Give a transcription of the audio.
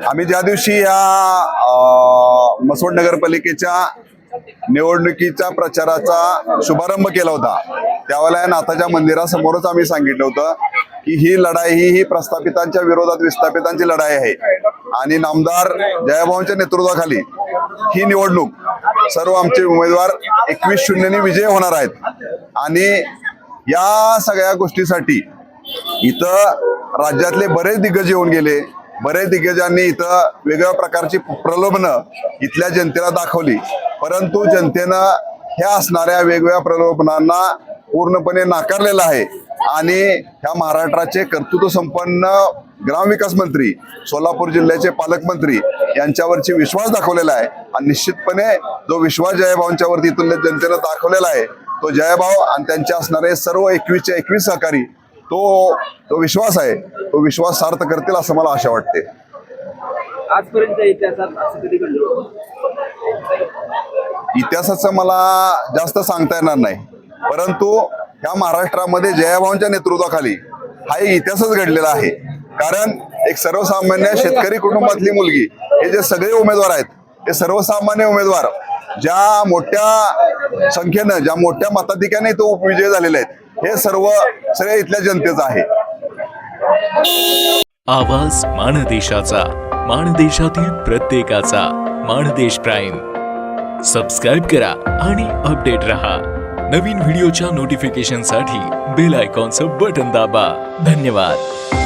आम्ही ज्या दिवशी या मसवड नगरपालिकेच्या निवडणुकीच्या प्रचाराचा शुभारंभ केला होता त्यावेळेला या नाथाच्या मंदिरासमोरच आम्ही सांगितलं होतं की ही लढाई ही प्रस्थापितांच्या विरोधात विस्थापितांची लढाई आहे आणि नामदार जयाभाऊंच्या नेतृत्वाखाली ही निवडणूक सर्व आमचे उमेदवार 21-0 ने विजय होणार आहेत। आणि या सगळ्या गोष्टीसाठी इथं राज्यातले बरेच दिग्गज येऊन गेले। बरेच दिग्गजांनी इथं वेगवेगळ्या प्रकारची प्रलोभनं इथल्या जनतेला दाखवली, परंतु जनतेनं ह्या असणाऱ्या वेगवेगळ्या प्रलोभनांना पूर्णपणे नाकारलेलं आहे आणि ह्या महाराष्ट्राचे कर्तृत्व संपन्न ग्रामविकास मंत्री, सोलापूर जिल्ह्याचे पालकमंत्री यांच्यावरची विश्वास दाखवलेला आहे आणि निश्चितपणे जो विश्वास जयाभाऊंच्यावरती इथल्या जनतेनं दाखवलेला आहे तो जयाभाऊ आणि त्यांचे असणारे सर्व 21चे 21 सहकारी तो विश्वास आहे, तो विश्वास सार्थ करतील असं मला आशा वाटते। आजपर्यंत इतिहासात असं कधी घडलं? इतिहासाचं मला जास्त सांगता येणार नाही, परंतु ह्या महाराष्ट्रामध्ये जयाभाऊंच्या नेतृत्वाखाली हा एक इतिहासच घडलेला आहे। कारण एक सर्वसामान्य शेतकरी कुटुंबातली मुलगी हे जे सगळे उमेदवार आहेत ते सर्वसामान्य उमेदवार ज्या मोठ्या संख्येनं ज्या मोठ्या मताधिक्याने तो विजय झालेले आहेत हे सर्व श्रेय इथल्या जनतेचं आहे। आवाज माणदेशाचा, माणदेशातील प्रत्येकाचा, माणदेश प्राईम। सबस्क्राइब करा आणि अपडेट रहा। नवीन व्हिडिओच्या नोटिफिकेशनसाठी बेल आयकॉनचं बटन दाबा। धन्यवाद।